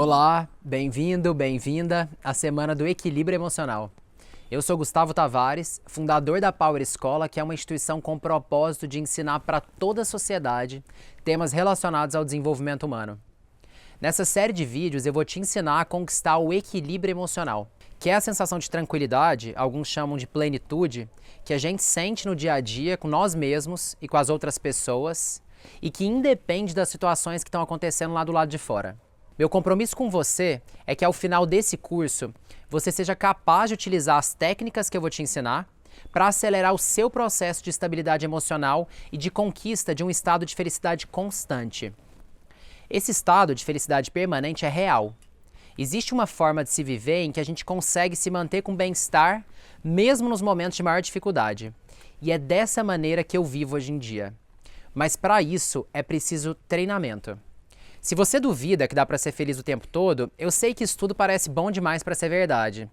Olá, bem-vindo, bem-vinda à Semana do Equilíbrio Emocional. Eu sou Gustavo Tavares, fundador da Power Escola, que é uma instituição com o propósito de ensinar para toda a sociedade temas relacionados ao desenvolvimento humano. Nessa série de vídeos eu vou te ensinar a conquistar o equilíbrio emocional, que é a sensação de tranquilidade, alguns chamam de plenitude, que a gente sente no dia a dia com nós mesmos e com as outras pessoas e que independe das situações que estão acontecendo lá do lado de fora. Meu compromisso com você é que ao final desse curso você seja capaz de utilizar as técnicas que eu vou te ensinar para acelerar o seu processo de estabilidade emocional e de conquista de um estado de felicidade constante. Esse estado de felicidade permanente é real. Existe uma forma de se viver em que a gente consegue se manter com bem-estar mesmo nos momentos de maior dificuldade. E é dessa maneira que eu vivo hoje em dia. Mas para isso é preciso treinamento. Se você duvida que dá para ser feliz o tempo todo, eu sei que isso tudo parece bom demais para ser verdade.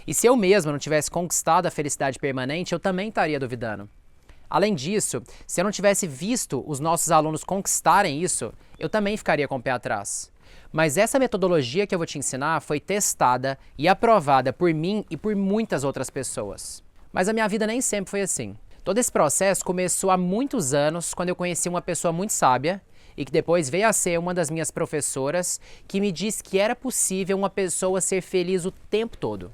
E se eu mesmo não tivesse conquistado a felicidade permanente, eu também estaria duvidando. Além disso, se eu não tivesse visto os nossos alunos conquistarem isso, eu também ficaria com o pé atrás. Mas essa metodologia que eu vou te ensinar foi testada e aprovada por mim e por muitas outras pessoas. Mas a minha vida nem sempre foi assim. Todo esse processo começou há muitos anos, quando eu conheci uma pessoa muito sábia, e que depois veio a ser uma das minhas professoras, que me disse que era possível uma pessoa ser feliz o tempo todo.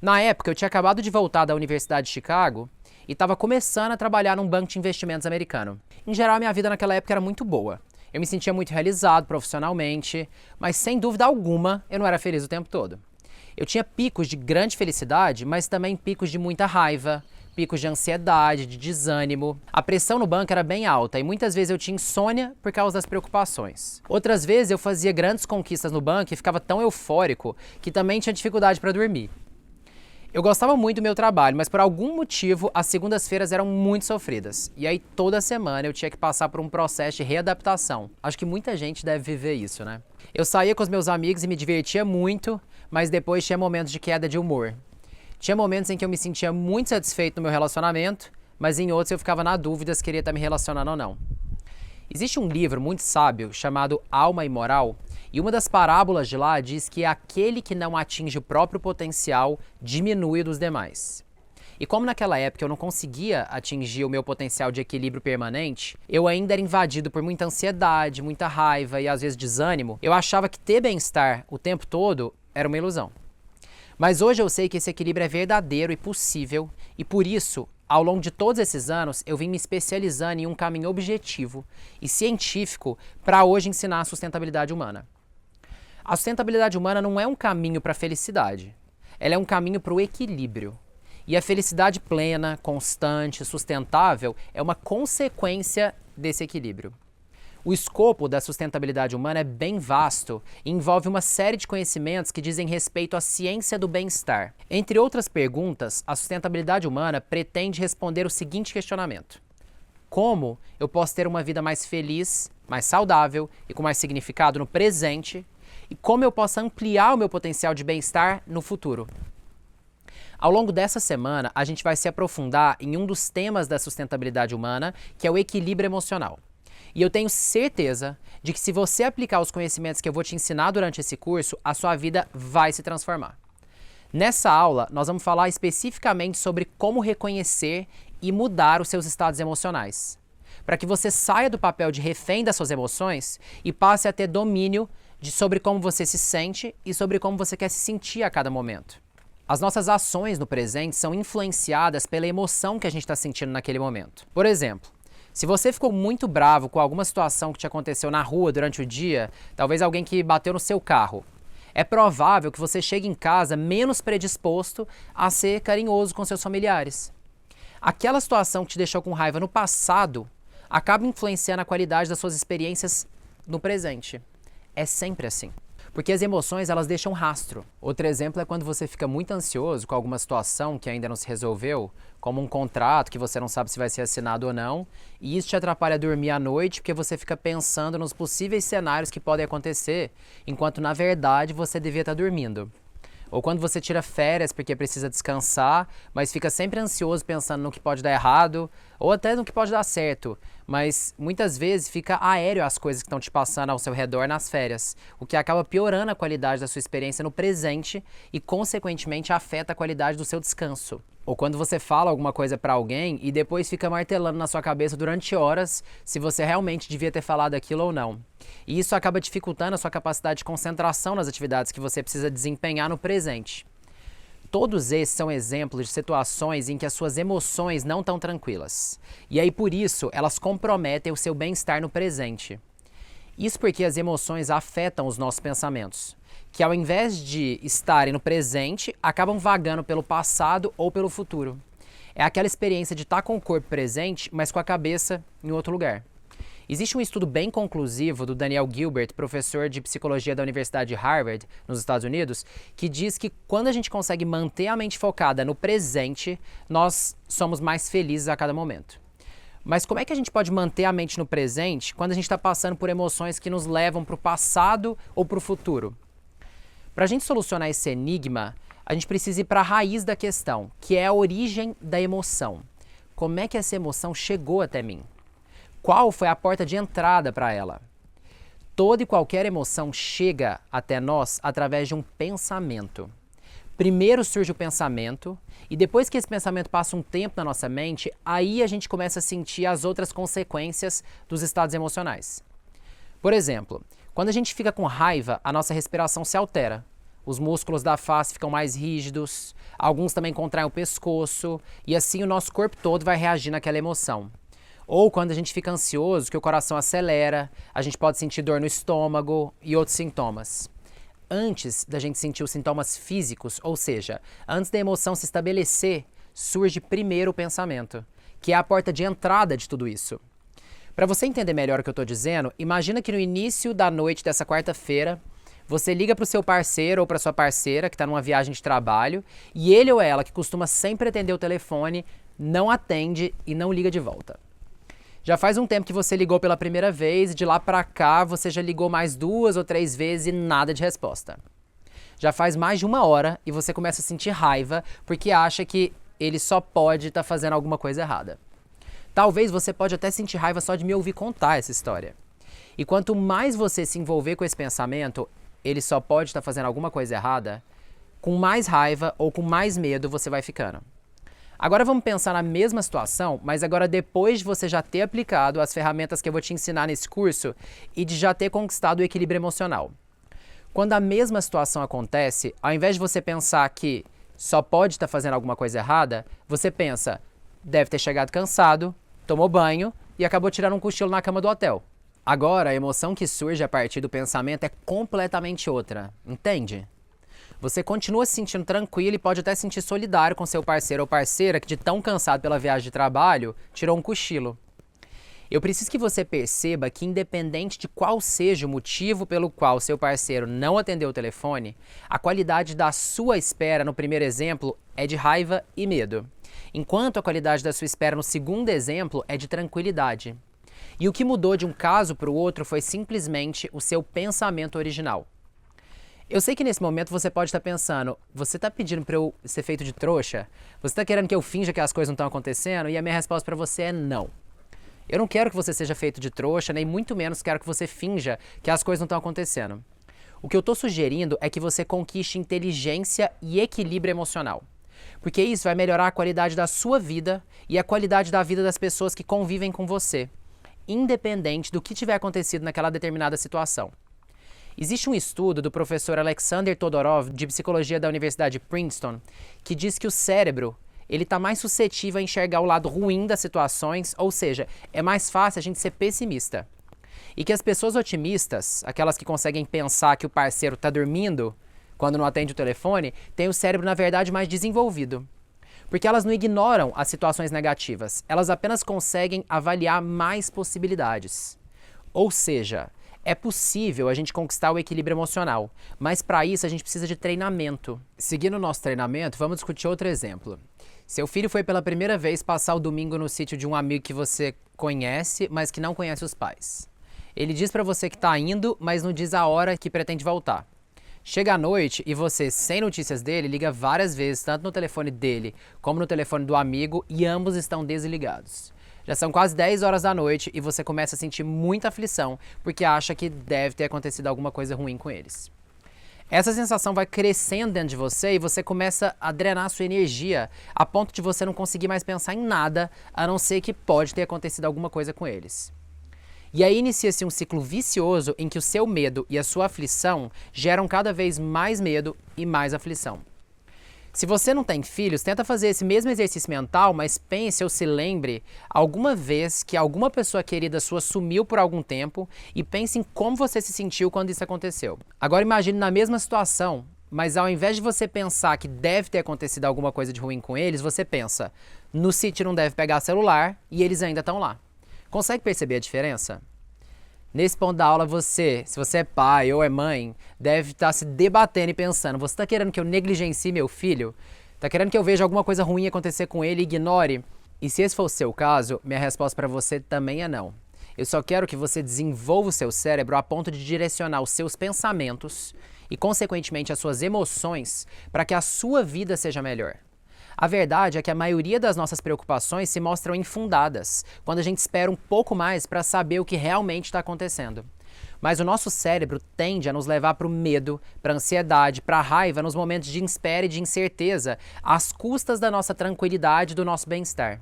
Na época, eu tinha acabado de voltar da Universidade de Chicago e estava começando a trabalhar num banco de investimentos americano. Em geral, minha vida naquela época era muito boa. Eu me sentia muito realizado profissionalmente, mas sem dúvida alguma, eu não era feliz o tempo todo. Eu tinha picos de grande felicidade, mas também picos de muita raiva, picos de ansiedade, de desânimo. A pressão no banco era bem alta e muitas vezes eu tinha insônia por causa das preocupações. Outras vezes eu fazia grandes conquistas no banco e ficava tão eufórico que também tinha dificuldade para dormir. Eu gostava muito do meu trabalho, mas por algum motivo as segundas-feiras eram muito sofridas. E aí toda semana eu tinha que passar por um processo de readaptação. Acho que muita gente deve viver isso, né? Eu saía com os meus amigos e me divertia muito, mas depois tinha momentos de queda de humor. Tinha momentos em que eu me sentia muito satisfeito no meu relacionamento, mas em outros eu ficava na dúvida se queria estar me relacionando ou não. Existe um livro muito sábio chamado Alma e Moral, e uma das parábolas de lá diz que aquele que não atinge o próprio potencial diminui o dos demais. E como naquela época eu não conseguia atingir o meu potencial de equilíbrio permanente, eu ainda era invadido por muita ansiedade, muita raiva e às vezes desânimo, eu achava que ter bem-estar o tempo todo era uma ilusão. Mas hoje eu sei que esse equilíbrio é verdadeiro e possível, e por isso, ao longo de todos esses anos, eu vim me especializando em um caminho objetivo e científico para hoje ensinar a sustentabilidade humana. A sustentabilidade humana não é um caminho para a felicidade, ela é um caminho para o equilíbrio. E a felicidade plena, constante, sustentável é uma consequência desse equilíbrio. O escopo da sustentabilidade humana é bem vasto e envolve uma série de conhecimentos que dizem respeito à ciência do bem-estar. Entre outras perguntas, a sustentabilidade humana pretende responder o seguinte questionamento: como eu posso ter uma vida mais feliz, mais saudável e com mais significado no presente? E como eu posso ampliar o meu potencial de bem-estar no futuro? Ao longo dessa semana, a gente vai se aprofundar em um dos temas da sustentabilidade humana, que é o equilíbrio emocional. E eu tenho certeza de que se você aplicar os conhecimentos que eu vou te ensinar durante esse curso, a sua vida vai se transformar. Nessa aula, nós vamos falar especificamente sobre como reconhecer e mudar os seus estados emocionais, para que você saia do papel de refém das suas emoções e passe a ter domínio sobre como você se sente e sobre como você quer se sentir a cada momento. As nossas ações no presente são influenciadas pela emoção que a gente está sentindo naquele momento. Por exemplo, se você ficou muito bravo com alguma situação que te aconteceu na rua durante o dia, talvez alguém que bateu no seu carro, é provável que você chegue em casa menos predisposto a ser carinhoso com seus familiares. Aquela situação que te deixou com raiva no passado acaba influenciando a qualidade das suas experiências no presente. É sempre assim. Porque as emoções, elas deixam rastro. Outro exemplo é quando você fica muito ansioso com alguma situação que ainda não se resolveu, como um contrato que você não sabe se vai ser assinado ou não, e isso te atrapalha a dormir à noite porque você fica pensando nos possíveis cenários que podem acontecer, enquanto na verdade você devia estar dormindo. Ou quando você tira férias porque precisa descansar, mas fica sempre ansioso pensando no que pode dar errado, ou até no que pode dar certo, mas muitas vezes fica aéreo as coisas que estão te passando ao seu redor nas férias, o que acaba piorando a qualidade da sua experiência no presente e, consequentemente, afeta a qualidade do seu descanso. Ou quando você fala alguma coisa pra alguém e depois fica martelando na sua cabeça durante horas se você realmente devia ter falado aquilo ou não. E isso acaba dificultando a sua capacidade de concentração nas atividades que você precisa desempenhar no presente. Todos esses são exemplos de situações em que as suas emoções não estão tranquilas. E aí, por isso, elas comprometem o seu bem-estar no presente. Isso porque as emoções afetam os nossos pensamentos, que ao invés de estarem no presente, acabam vagando pelo passado ou pelo futuro. É aquela experiência de estar com o corpo presente, mas com a cabeça em outro lugar. Existe um estudo bem conclusivo do Daniel Gilbert, professor de psicologia da Universidade de Harvard, nos Estados Unidos, que diz que quando a gente consegue manter a mente focada no presente, nós somos mais felizes a cada momento. Mas como é que a gente pode manter a mente no presente quando a gente está passando por emoções que nos levam para o passado ou para o futuro? Para a gente solucionar esse enigma, a gente precisa ir para a raiz da questão, que é a origem da emoção. Como é que essa emoção chegou até mim? Qual foi a porta de entrada para ela? Toda e qualquer emoção chega até nós através de um pensamento. Primeiro surge o pensamento, e depois que esse pensamento passa um tempo na nossa mente, aí a gente começa a sentir as outras consequências dos estados emocionais. Por exemplo, quando a gente fica com raiva, a nossa respiração se altera. Os músculos da face ficam mais rígidos, alguns também contraem o pescoço, e assim o nosso corpo todo vai reagir naquela emoção. Ou quando a gente fica ansioso, que o coração acelera, a gente pode sentir dor no estômago e outros sintomas. Antes da gente sentir os sintomas físicos, ou seja, antes da emoção se estabelecer, surge primeiro o pensamento, que é a porta de entrada de tudo isso. Para você entender melhor o que eu estou dizendo, imagina que no início da noite dessa quarta-feira, você liga para o seu parceiro ou para sua parceira que está numa viagem de trabalho e ele ou ela, que costuma sempre atender o telefone, não atende e não liga de volta. Já faz um tempo que você ligou pela primeira vez e de lá pra cá você já ligou mais 2 ou 3 vezes e nada de resposta. Já faz mais de 1 hora e você começa a sentir raiva porque acha que ele só pode estar fazendo alguma coisa errada. Talvez você pode até sentir raiva só de me ouvir contar essa história. E quanto mais você se envolver com esse pensamento, ele só pode estar fazendo alguma coisa errada, com mais raiva ou com mais medo você vai ficando. Agora vamos pensar na mesma situação, mas agora depois de você já ter aplicado as ferramentas que eu vou te ensinar nesse curso e de já ter conquistado o equilíbrio emocional. Quando a mesma situação acontece, ao invés de você pensar que só pode estar fazendo alguma coisa errada, você pensa, deve ter chegado cansado, tomou banho e acabou tirando um cochilo na cama do hotel. Agora, a emoção que surge a partir do pensamento é completamente outra, entende? Você continua se sentindo tranquilo e pode até se sentir solidário com seu parceiro ou parceira que de tão cansado pela viagem de trabalho, tirou um cochilo. Eu preciso que você perceba que independente de qual seja o motivo pelo qual seu parceiro não atendeu o telefone, a qualidade da sua espera no primeiro exemplo é de raiva e medo, enquanto a qualidade da sua espera no segundo exemplo é de tranquilidade. E o que mudou de um caso para o outro foi simplesmente o seu pensamento original. Eu sei que nesse momento você pode estar pensando, você está pedindo para eu ser feito de trouxa? Você está querendo que eu finja que as coisas não estão acontecendo? E a minha resposta para você é não. Eu não quero que você seja feito de trouxa, nem muito menos quero que você finja que as coisas não estão acontecendo. O que eu estou sugerindo é que você conquiste inteligência e equilíbrio emocional. Porque isso vai melhorar a qualidade da sua vida e a qualidade da vida das pessoas que convivem com você, independente do que tiver acontecido naquela determinada situação. Existe um estudo do professor Alexander Todorov, de psicologia da Universidade de Princeton, que diz que o cérebro ele está mais suscetível a enxergar o lado ruim das situações, ou seja, é mais fácil a gente ser pessimista. E que as pessoas otimistas, aquelas que conseguem pensar que o parceiro está dormindo quando não atende o telefone, têm o cérebro, na verdade, mais desenvolvido. Porque elas não ignoram as situações negativas, elas apenas conseguem avaliar mais possibilidades. Ou seja, é possível a gente conquistar o equilíbrio emocional, mas para isso a gente precisa de treinamento. Seguindo o nosso treinamento, vamos discutir outro exemplo. Seu filho foi pela primeira vez passar o domingo no sítio de um amigo que você conhece, mas que não conhece os pais. Ele diz para você que está indo, mas não diz a hora que pretende voltar. Chega à noite e você, sem notícias dele, liga várias vezes, tanto no telefone dele como no telefone do amigo, e ambos estão desligados. Já são quase 10 horas da noite e você começa a sentir muita aflição porque acha que deve ter acontecido alguma coisa ruim com eles. Essa sensação vai crescendo dentro de você e você começa a drenar sua energia a ponto de você não conseguir mais pensar em nada, a não ser que pode ter acontecido alguma coisa com eles. E aí inicia-se um ciclo vicioso em que o seu medo e a sua aflição geram cada vez mais medo e mais aflição. Se você não tem filhos, tenta fazer esse mesmo exercício mental, mas pense ou se lembre alguma vez que alguma pessoa querida sua sumiu por algum tempo e pense em como você se sentiu quando isso aconteceu. Agora imagine na mesma situação, mas ao invés de você pensar que deve ter acontecido alguma coisa de ruim com eles, você pensa, no sítio não deve pegar celular e eles ainda estão lá. Consegue perceber a diferença? Nesse ponto da aula, se você é pai ou é mãe, deve estar se debatendo e pensando, você está querendo que eu negligencie meu filho? Está querendo que eu veja alguma coisa ruim acontecer com ele e ignore? E se esse for o seu caso, minha resposta para você também é não. Eu só quero que você desenvolva o seu cérebro a ponto de direcionar os seus pensamentos e, consequentemente, as suas emoções para que a sua vida seja melhor. A verdade é que a maioria das nossas preocupações se mostram infundadas, quando a gente espera um pouco mais para saber o que realmente está acontecendo. Mas o nosso cérebro tende a nos levar para o medo, para a ansiedade, para a raiva nos momentos de espera e de incerteza, às custas da nossa tranquilidade e do nosso bem-estar.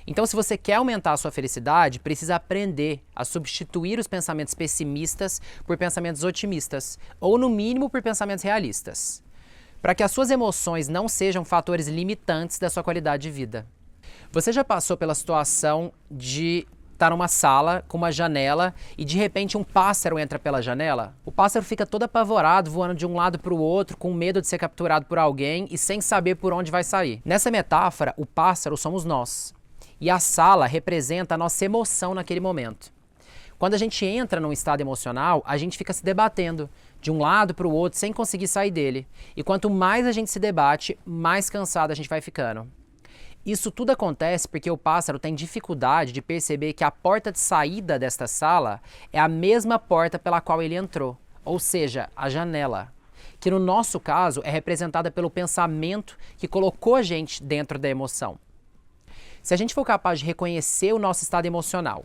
Então, se você quer aumentar a sua felicidade, precisa aprender a substituir os pensamentos pessimistas por pensamentos otimistas, ou no mínimo por pensamentos realistas, para que as suas emoções não sejam fatores limitantes da sua qualidade de vida. Você já passou pela situação de estar numa sala com uma janela e de repente um pássaro entra pela janela? O pássaro fica todo apavorado, voando de um lado para o outro, com medo de ser capturado por alguém e sem saber por onde vai sair. Nessa metáfora, o pássaro somos nós. E a sala representa a nossa emoção naquele momento. Quando a gente entra num estado emocional, a gente fica se debatendo de um lado para o outro sem conseguir sair dele. E quanto mais a gente se debate, mais cansado a gente vai ficando. Isso tudo acontece porque o pássaro tem dificuldade de perceber que a porta de saída desta sala é a mesma porta pela qual ele entrou, ou seja, a janela, que no nosso caso é representada pelo pensamento que colocou a gente dentro da emoção. Se a gente for capaz de reconhecer o nosso estado emocional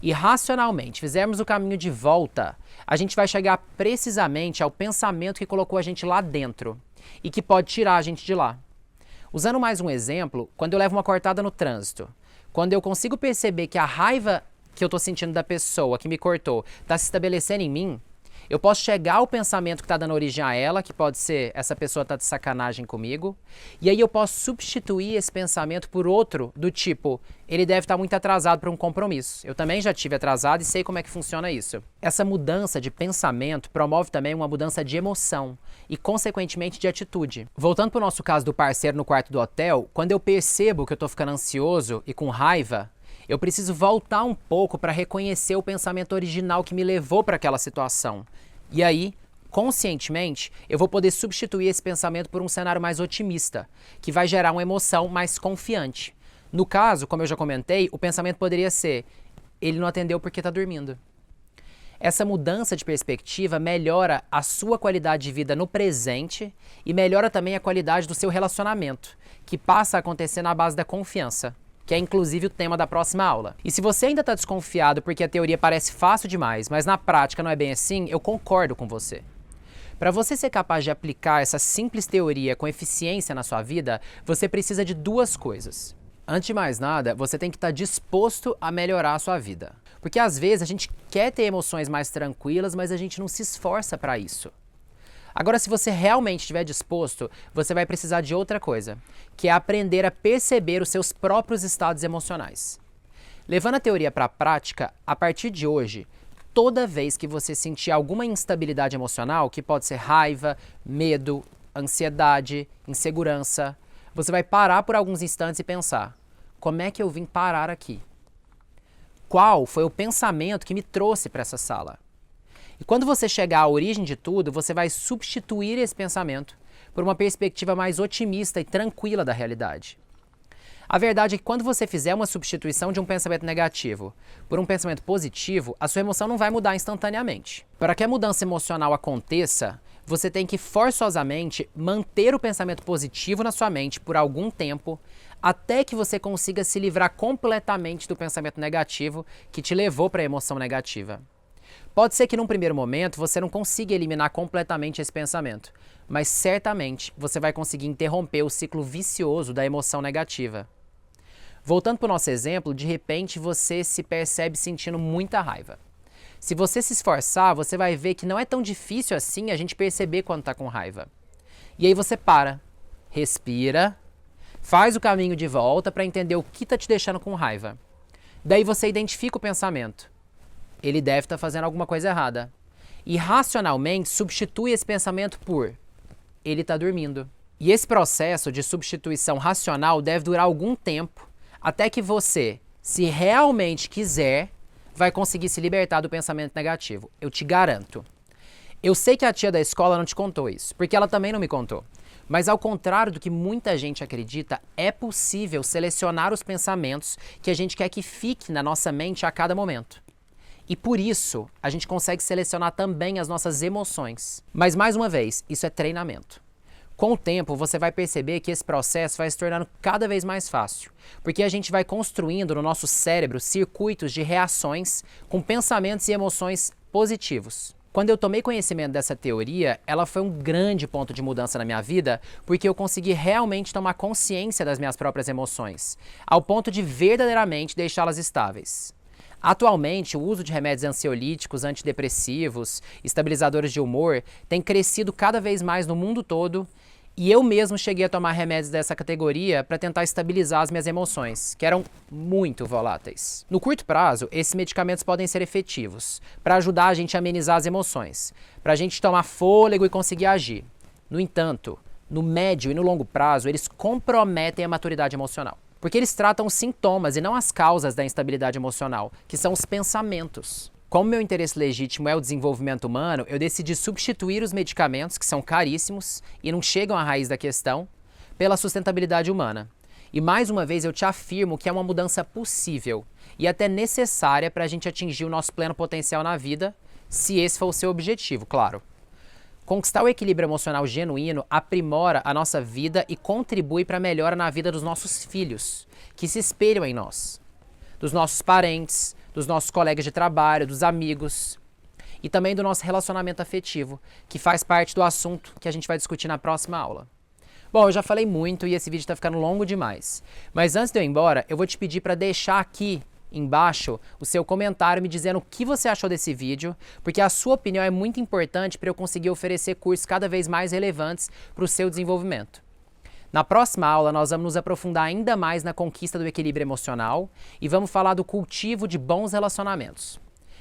e racionalmente fizermos o caminho de volta, a gente vai chegar precisamente ao pensamento que colocou a gente lá dentro e que pode tirar a gente de lá. Usando mais um exemplo, quando eu levo uma cortada no trânsito, quando eu consigo perceber que a raiva que eu estou sentindo da pessoa que me cortou está se estabelecendo em mim, eu posso chegar ao pensamento que está dando origem a ela, que pode ser essa pessoa está de sacanagem comigo, e aí eu posso substituir esse pensamento por outro do tipo, ele deve estar muito atrasado para um compromisso. Eu também já tive atrasado e sei como é que funciona isso. Essa mudança de pensamento promove também uma mudança de emoção e, consequentemente, de atitude. Voltando para o nosso caso do parceiro no quarto do hotel, quando eu percebo que eu estou ficando ansioso e com raiva, eu preciso voltar um pouco para reconhecer o pensamento original que me levou para aquela situação. E aí, conscientemente, eu vou poder substituir esse pensamento por um cenário mais otimista, que vai gerar uma emoção mais confiante. No caso, como eu já comentei, o pensamento poderia ser: ele não atendeu porque está dormindo. Essa mudança de perspectiva melhora a sua qualidade de vida no presente e melhora também a qualidade do seu relacionamento, que passa a acontecer na base da confiança, que é inclusive o tema da próxima aula. E se você ainda está desconfiado porque a teoria parece fácil demais, mas na prática não é bem assim, eu concordo com você. Para você ser capaz de aplicar essa simples teoria com eficiência na sua vida, você precisa de duas coisas. Antes de mais nada, você tem que estar disposto a melhorar a sua vida. Porque às vezes a gente quer ter emoções mais tranquilas, mas a gente não se esforça para isso. Agora, se você realmente estiver disposto, você vai precisar de outra coisa, que é aprender a perceber os seus próprios estados emocionais. Levando a teoria para a prática, a partir de hoje, toda vez que você sentir alguma instabilidade emocional, que pode ser raiva, medo, ansiedade, insegurança, você vai parar por alguns instantes e pensar: como é que eu vim parar aqui? Qual foi o pensamento que me trouxe para essa sala? E quando você chegar à origem de tudo, você vai substituir esse pensamento por uma perspectiva mais otimista e tranquila da realidade. A verdade é que quando você fizer uma substituição de um pensamento negativo por um pensamento positivo, a sua emoção não vai mudar instantaneamente. Para que a mudança emocional aconteça, você tem que forçosamente manter o pensamento positivo na sua mente por algum tempo, até que você consiga se livrar completamente do pensamento negativo que te levou para a emoção negativa. Pode ser que num primeiro momento você não consiga eliminar completamente esse pensamento, mas certamente você vai conseguir interromper o ciclo vicioso da emoção negativa. Voltando para o nosso exemplo, de repente você se percebe sentindo muita raiva. Se você se esforçar, você vai ver que não é tão difícil assim a gente perceber quando está com raiva. E aí você para, respira, faz o caminho de volta para entender o que está te deixando com raiva. Daí você identifica o pensamento. Ele deve estar fazendo alguma coisa errada. E racionalmente substitui esse pensamento por ele está dormindo. E esse processo de substituição racional deve durar algum tempo, até que você, se realmente quiser, vai conseguir se libertar do pensamento negativo. Eu te garanto. Eu sei que a tia da escola não te contou isso, porque ela também não me contou. Mas ao contrário do que muita gente acredita, é possível selecionar os pensamentos que a gente quer que fique na nossa mente a cada momento. E por isso, a gente consegue selecionar também as nossas emoções. Mas mais uma vez, isso é treinamento. Com o tempo, você vai perceber que esse processo vai se tornando cada vez mais fácil, porque a gente vai construindo no nosso cérebro circuitos de reações com pensamentos e emoções positivos. Quando eu tomei conhecimento dessa teoria, ela foi um grande ponto de mudança na minha vida, porque eu consegui realmente tomar consciência das minhas próprias emoções, ao ponto de verdadeiramente deixá-las estáveis. Atualmente, o uso de remédios ansiolíticos, antidepressivos, estabilizadores de humor tem crescido cada vez mais no mundo todo e eu mesmo cheguei a tomar remédios dessa categoria para tentar estabilizar as minhas emoções, que eram muito voláteis. No curto prazo, esses medicamentos podem ser efetivos para ajudar a gente a amenizar as emoções, para a gente tomar fôlego e conseguir agir. No entanto, no médio e no longo prazo, eles comprometem a maturidade emocional. Porque eles tratam os sintomas e não as causas da instabilidade emocional, que são os pensamentos. Como meu interesse legítimo é o desenvolvimento humano, eu decidi substituir os medicamentos, que são caríssimos e não chegam à raiz da questão, pela sustentabilidade humana. E mais uma vez eu te afirmo que é uma mudança possível e até necessária para a gente atingir o nosso pleno potencial na vida, se esse for o seu objetivo, claro. Conquistar o equilíbrio emocional genuíno aprimora a nossa vida e contribui para a melhora na vida dos nossos filhos, que se espelham em nós, dos nossos parentes, dos nossos colegas de trabalho, dos amigos e também do nosso relacionamento afetivo, que faz parte do assunto que a gente vai discutir na próxima aula. Bom, eu já falei muito e esse vídeo está ficando longo demais, mas antes de eu ir embora, eu vou te pedir para deixar aqui embaixo o seu comentário me dizendo o que você achou desse vídeo, porque a sua opinião é muito importante para eu conseguir oferecer cursos cada vez mais relevantes para o seu desenvolvimento. Na próxima aula, nós vamos nos aprofundar ainda mais na conquista do equilíbrio emocional e vamos falar do cultivo de bons relacionamentos.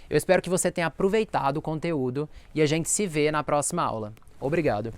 Eu espero que você tenha aproveitado o conteúdo e a gente se vê na próxima aula. Obrigado!